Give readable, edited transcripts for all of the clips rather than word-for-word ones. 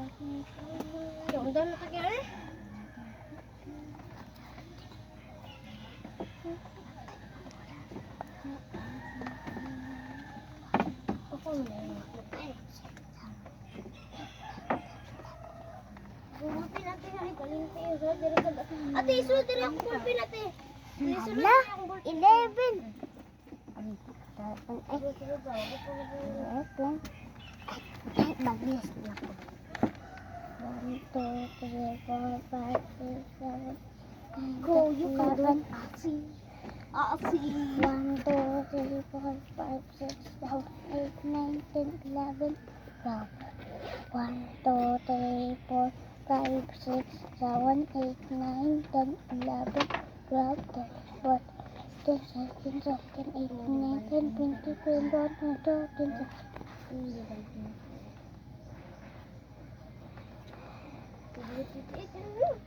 Yung doon nakagyan eh. Ako na yun. Gumapin natin nga ipalinti. Ate, isunod din ako gulpin natin. Hala, 11. Ay, mabilis na ako. 1, 2, 3, 4, 5, 6, 7. Go, you can do it. Asi. 1, 2, 3, 4, 5, 6, 7, 8, 9, 10, 11, 12. 1, 2, 3, 4, 5, 6, 7, 8, 9, 10, 11, 12, 13, 14, 15, 16, 17, 18, 19, 20, 21, 22, 23.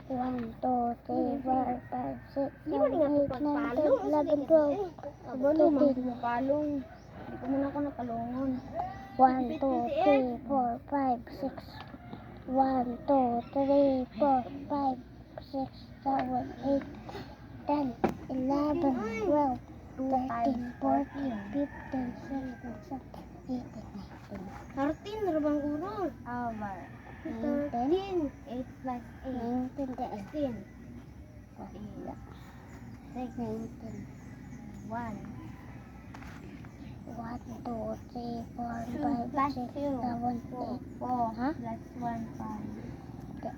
1, 2, 3, 4, 5, 6, 7, 8, 9, 10, 11, 12, Abalo, magpapalong. Hindi ko muna ako napalongon. 1, 2, 3, 4, 5, 6. 1, 2, 3, 4, 5, 6, 7, 8, 10, 11, 12, 13, 14, 15, 16, 17, 18, 19. 13, narabang urol. Over. 13. 8 plus 8. 19, 16. 19. 1. 1, 2, 3, 4, 2 5, plus 6, 2. 7, 4. Ha? Plus 1, 5. 8.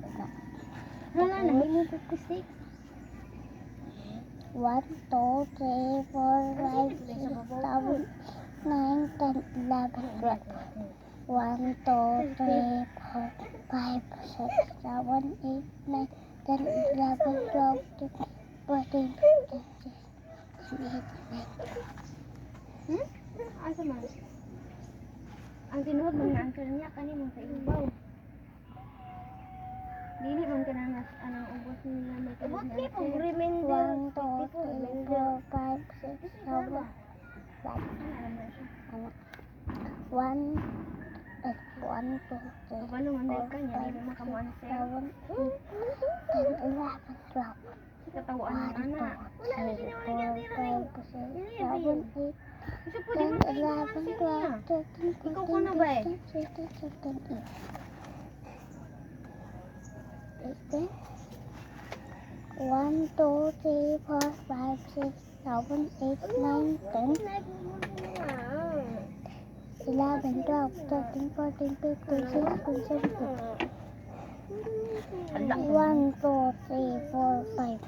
Wala na, hindi 56. 1, 2, 3, 4, 5, 6, 7, 9, 10, 11, 12. 1, 2, 3, 4, 5, 6, 7, 8, 9, 10, 11, 12, 13, 14, 15, 16, 18, 19. Asa man? Ang tinuod man na answer niya kanimo sa ibaw. Dili man ka na nas anong ubos nila may ubos ni pag remainder 1, 2, 3, 4, 5, 6, 7, 1, 1, 2, 3, Paano man dahil 4, ka niya, 5, hindi mo makamu-answer. 7, 8, 10, 11, 12. Katawaan ng 1, 2, anak. 3, 4, 5, 6, 7, 8, Kasi pwede 10, man kayo 11, answer niya. 12, 13, Ikaw ko na ba eh? 14, 15, 16, 17, 18. 1, 2, 3, 4, 5, 6, 7, 8, 9, 10, 11, 12, 13, 14, 15, 16, 17. 1, 2, 3, 4, 5.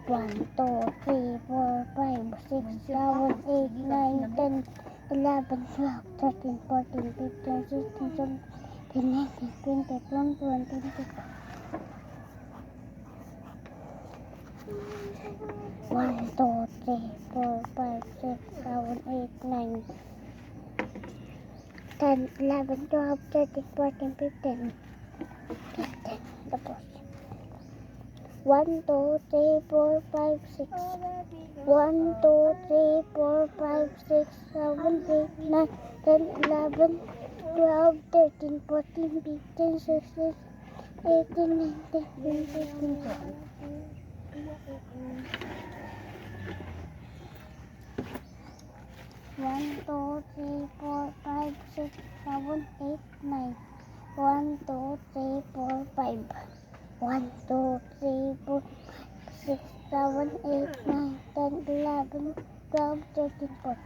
1, 2, 3, 4, 5, 6, 7, 8, 9, 10, 11, 12, 13, 14, 15, 16, 17, 19, 20, 21, 22. 1, 2, 3, 4, 5, 6, 7, 8, 9, 10, 11, 12, 13, 14, 15. 15. Tapos. 1, 2, 3, 4, 5, 6. 1, 2, 3, 4, 5, 6, 7, 8, 9, 10, 11, 12, 13, 14, 15, 16, 18, 19, 20, 21. 1, 2, 3, 4, 5, 6, 7, 8, 9. 1, 2, 3, 4, 5. 1, 2, 3, 4, 6, 7, 8, 9, 10, 11, 12, 13, 14.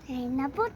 Ay, napot.